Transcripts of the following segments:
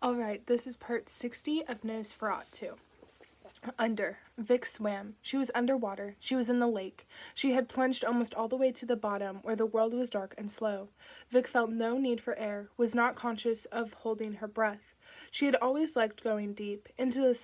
Alright, this is part 60 of Nos4a2. Under. Vic swam. She was underwater. She was in the lake. She had plunged almost all the way to the bottom, where the world was dark and slow. Vic felt no need for air, was not conscious of holding her breath. She had always liked going deep, into the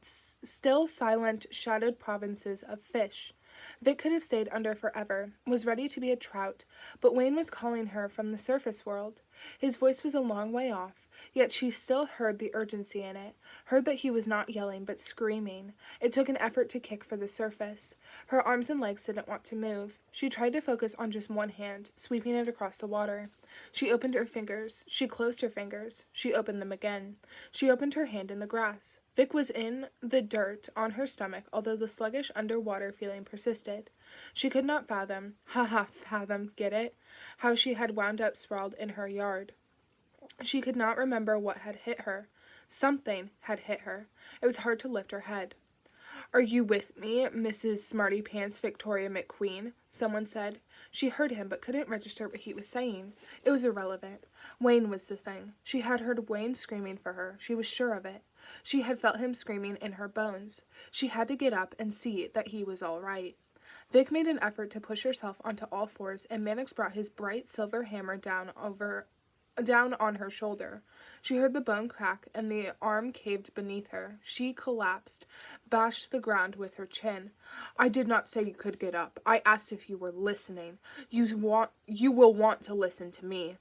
still silent, shadowed provinces of fish. Vic could have stayed under forever, was ready to be a trout, but Wayne was calling her from the surface world. His voice was a long way off, yet she still heard the urgency in it, heard that he was not yelling but screaming. It took an effort to kick for the surface. Her arms and legs didn't want to move. She tried to focus on just one hand, sweeping it across the water. She opened her fingers. She closed her fingers. She opened them again. She opened her hand in the grass. Vic was in the dirt on her stomach, although the sluggish underwater feeling persisted. She could not fathom, get it? How she had wound up sprawled in her yard. She could not remember what had hit her. Something had hit her. It was hard to lift her head. "Are you with me, Mrs. Smarty Pants Victoria McQueen?" someone said. She heard him but couldn't register what he was saying. It was irrelevant. Wayne was the thing. She had heard Wayne screaming for her. She was sure of it. She had felt him screaming in her bones. She had to get up and see that he was all right. Vic made an effort to push herself onto all fours, and Mannix brought his bright silver hammer down on her shoulder. She heard the bone crack, and the arm caved beneath her. She collapsed, bashed the ground with her chin. "I did not say you could get up. I asked if you were listening. You will want to listen to me."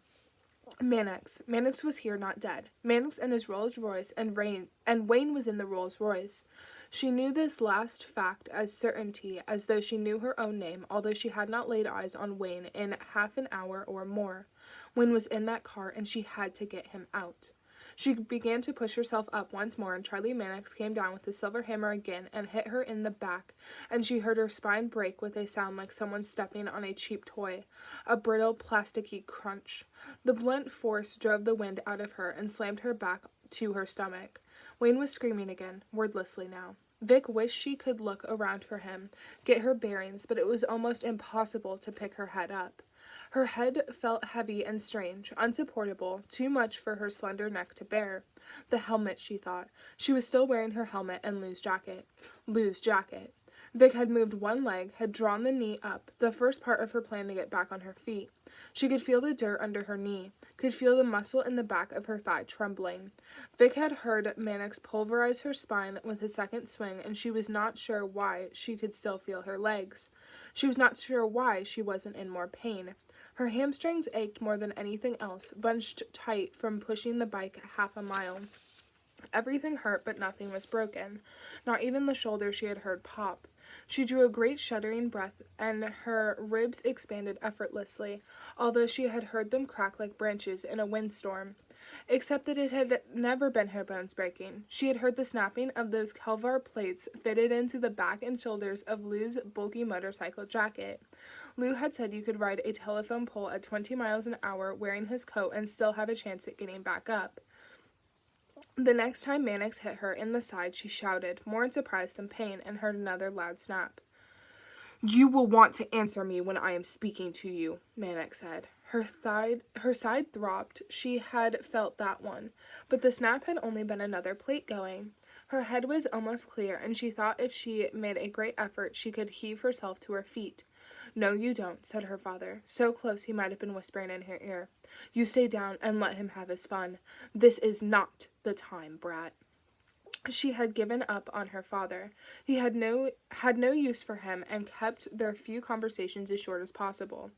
Mannix. Mannix was here, not dead. Mannix and his Rolls Royce, and Wayne was in the Rolls Royce. She knew this last fact as certainty as though she knew her own name, although she had not laid eyes on Wayne in half an hour or more. Wayne was in that car, and she had to get him out. She began to push herself up once more, and Charlie Mannix came down with the silver hammer again and hit her in the back, and she heard her spine break with a sound like someone stepping on a cheap toy, a brittle, plasticky crunch. The blunt force drove the wind out of her and slammed her back to her stomach. Wayne was screaming again, wordlessly now. Vic wished she could look around for him, get her bearings, but it was almost impossible to pick her head up. Her head felt heavy and strange, unsupportable, too much for her slender neck to bear. The helmet, she thought. She was still wearing her helmet and Lou's jacket. Lou's jacket. Vic had moved one leg, had drawn the knee up, the first part of her plan to get back on her feet. She could feel the dirt under her knee, could feel the muscle in the back of her thigh trembling. Vic had heard Mannix pulverize her spine with a second swing, and she was not sure why she could still feel her legs. She was not sure why she wasn't in more pain. Her hamstrings ached more than anything else, bunched tight from pushing the bike half a mile. Everything hurt, but nothing was broken. Not even the shoulder she had heard pop. She drew a great shuddering breath, and her ribs expanded effortlessly, although she had heard them crack like branches in a windstorm. Except that it had never been her bones breaking. She had heard the snapping of those Kelvar plates fitted into the back and shoulders of Lou's bulky motorcycle jacket. Lou had said you could ride a telephone pole at 20 miles an hour wearing his coat and still have a chance at getting back up. The next time Mannix hit her in the side, she shouted, more in surprise than pain, and heard another loud snap. "You will want to answer me when I am speaking to you," Mannix said. Her side throbbed. She had felt that one, but the snap had only been another plate going. Her head was almost clear, and she thought if she made a great effort she could heave herself to her feet. "No, you don't," said her father, so close he might have been whispering in her ear. "You stay down and let him have his fun. This is not the time, brat." She had given up on her father. He had no use for him and kept their few conversations as short as possible.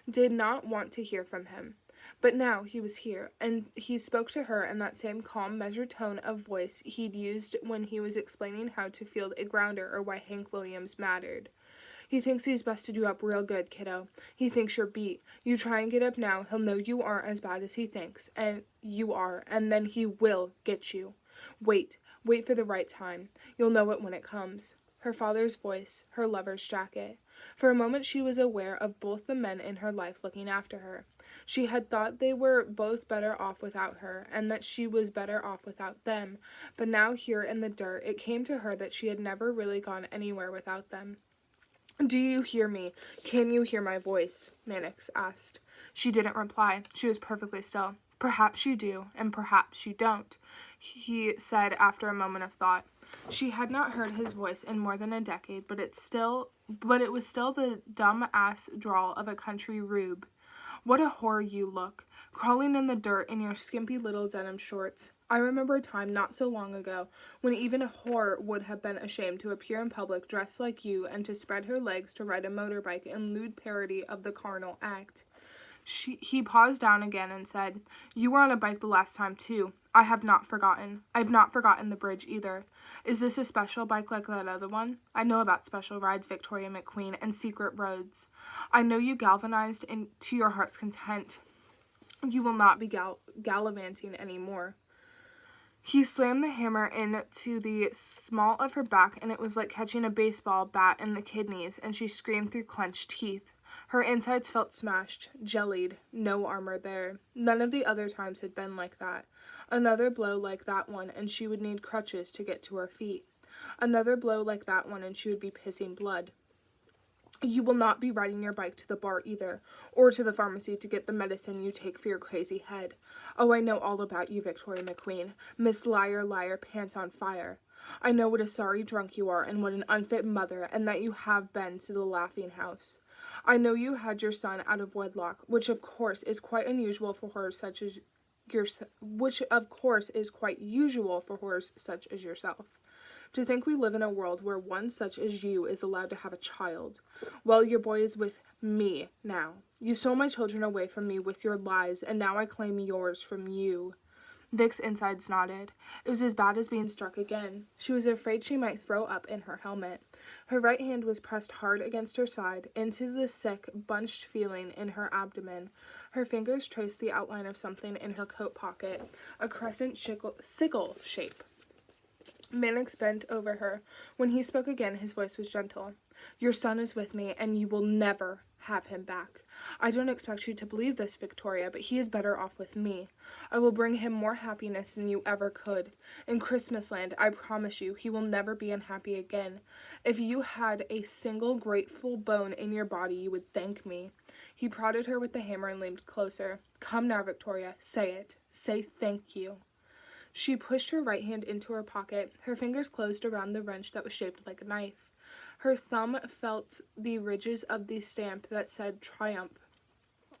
Did not want to hear from him. But now he was here, and he spoke to her in that same calm, measured tone of voice he'd used when he was explaining how to field a grounder or why Hank Williams mattered. "He thinks he's busted you up real good, kiddo. He thinks you're beat. You try and get up now, he'll know you aren't as bad as he thinks, and you are, and then he will get you. Wait for the right time. You'll know it when it comes." Her father's voice, her lover's jacket. For a moment she was aware of both the men in her life looking after her. She had thought they were both better off without her, and that she was better off without them, but now here in the dirt it came to her that she had never really gone anywhere without them. "Do you hear me? Can you hear my voice?" Mannix asked. She didn't reply. She was perfectly still. Perhaps you do, and perhaps you don't, he said after a moment of thought. She had not heard his voice in more than a decade, but it was still the dumb-ass drawl of a country rube. What a horror you look, crawling in the dirt in your skimpy little denim shorts. I remember a time not so long ago when even a whore would have been ashamed to appear in public dressed like you and to spread her legs to ride a motorbike in lewd parody of the carnal act. He paused down again and said, "You were on a bike the last time, too. I have not forgotten. I have not forgotten the bridge, either. Is this a special bike like that other one? I know about special rides, Victoria McQueen, and secret roads. I know you galvanized to your heart's content. You will not be gallivanting anymore." He slammed the hammer into the small of her back, and it was like catching a baseball bat in the kidneys, and she screamed through clenched teeth. Her insides felt smashed, jellied, no armor there. None of the other times had been like that. Another blow like that one, and she would need crutches to get to her feet. Another blow like that one, and she would be pissing blood. You will not be riding your bike to the bar either, or to the pharmacy to get the medicine you take for your crazy head. Oh, I know all about you, Victoria McQueen, Miss Liar, Liar, Pants on Fire. I know what a sorry drunk you are, and what an unfit mother, and that you have been to the laughing house. I know you had your son out of wedlock, which of course is quite unusual for horrors such as yourself. To think we live in a world where one such as you is allowed to have a child. Well, your boy is with me now. You stole my children away from me with your lies, and now I claim yours from you. Vic's insides nodded. It was as bad as being struck again. She was afraid she might throw up in her helmet. Her right hand was pressed hard against her side, into the sick, bunched feeling in her abdomen. Her fingers traced the outline of something in her coat pocket, a crescent sickle shape. Mannix bent over her. When he spoke again, his voice was gentle. Your son is with me, and you will never have him back. I don't expect you to believe this, Victoria, but he is better off with me. I will bring him more happiness than you ever could. In Christmasland, I promise you, he will never be unhappy again. If you had a single grateful bone in your body, you would thank me. He prodded her with the hammer and leaned closer. Come now, Victoria, say it. Say thank you. She pushed her right hand into her pocket. Her fingers closed around the wrench that was shaped like a knife. Her thumb felt the ridges of the stamp that said triumph.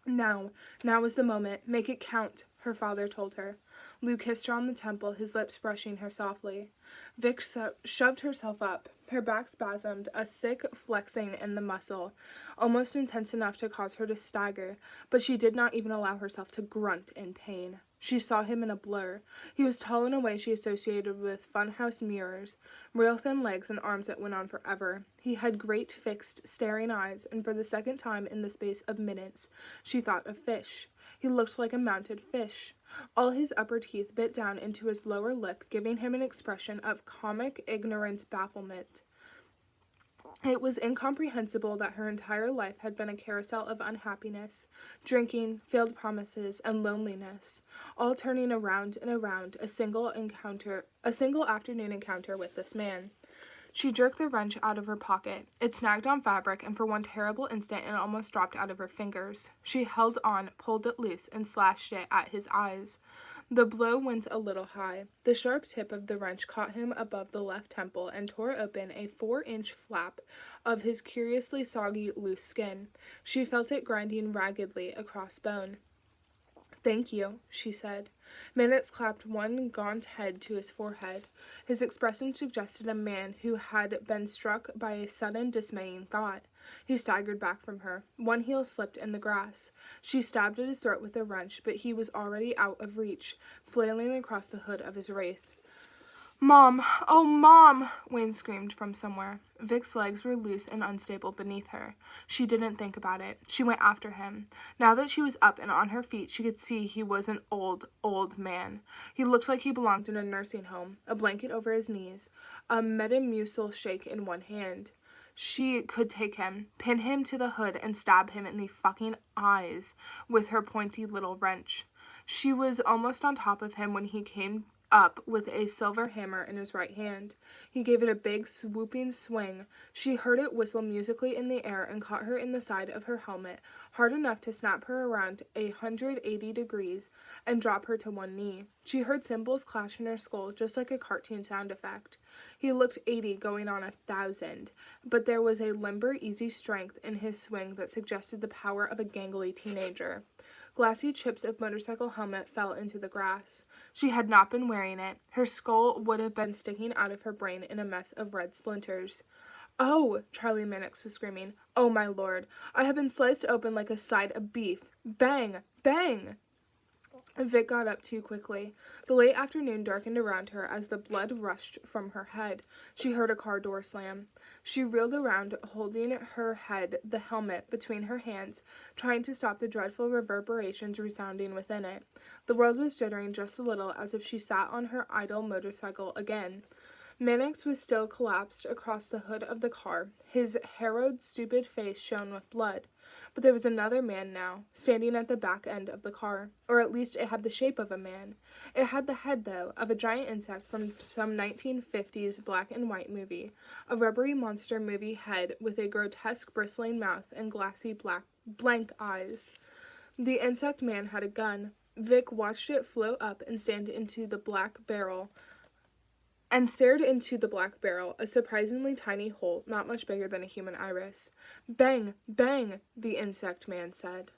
Now is the moment. Make it count, her father told her. Lou kissed her on the temple, his lips brushing her softly. Vic shoved herself up. Her back spasmed, a sick flexing in the muscle, almost intense enough to cause her to stagger, but she did not even allow herself to grunt in pain. She saw him in a blur. He was tall in a way she associated with funhouse mirrors, real thin legs and arms that went on forever. He had great, fixed, staring eyes, and for the second time in the space of minutes, she thought of fish. He looked like a mounted fish. All his upper teeth bit down into his lower lip, giving him an expression of comic, ignorant bafflement. It was incomprehensible that her entire life had been a carousel of unhappiness, drinking, failed promises, and loneliness, all turning around and around a single afternoon encounter with this man. She jerked the wrench out of her pocket. It snagged on fabric, and for one terrible instant it almost dropped out of her fingers. She held on, pulled it loose, and slashed it at his eyes. The blow went a little high. The sharp tip of the wrench caught him above the left temple and tore open a 4-inch flap of his curiously soggy, loose skin. She felt it grinding raggedly across bone. Thank you, she said. Mannix clapped one gaunt head to his forehead. His expression suggested a man who had been struck by a sudden, dismaying thought. He staggered back from her. One heel slipped in the grass. She stabbed at his throat with a wrench, but he was already out of reach, flailing across the hood of his wraith. Mom! Oh, Mom! Wayne screamed from somewhere. Vic's legs were loose and unstable beneath her. She didn't think about it. She went after him. Now that she was up and on her feet, she could see he was an old, old man. He looked like he belonged in a nursing home, a blanket over his knees, a Metamucil shake in one hand. She could take him, pin him to the hood, and stab him in the fucking eyes with her pointy little wrench. She was almost on top of him when he came up with a silver hammer in his right hand. He gave it a big, swooping swing. She heard it whistle musically in the air and caught her in the side of her helmet, hard enough to snap her around 180 degrees and drop her to one knee. She heard cymbals clash in her skull, just like a cartoon sound effect. He looked 80, going on 1,000, but there was a limber, easy strength in his swing that suggested the power of a gangly teenager. Glassy chips of motorcycle helmet fell into the grass. She had not been wearing it. Her skull would have been sticking out of her brain in a mess of red splinters. "Oh!" Charlie Mannix was screaming. "Oh, my lord! I have been sliced open like a side of beef. Bang! Bang!" Vic got up too quickly. The late afternoon darkened around her as the blood rushed from her head. She heard a car door slam. She reeled around, holding her head, the helmet, between her hands, trying to stop the dreadful reverberations resounding within it. The world was jittering just a little, as if she sat on her idle motorcycle again. Mannix was still collapsed across the hood of the car. His harrowed, stupid face shone with blood. But there was another man now, standing at the back end of the car. Or at least it had the shape of a man. It had the head, though, of a giant insect from some 1950s black and white movie. A rubbery monster movie head with a grotesque bristling mouth and glassy blank eyes. The insect man had a gun. Vic watched it float up and stared into the black barrel, a surprisingly tiny hole, not much bigger than a human iris. "Bang! Bang!" the insect man said.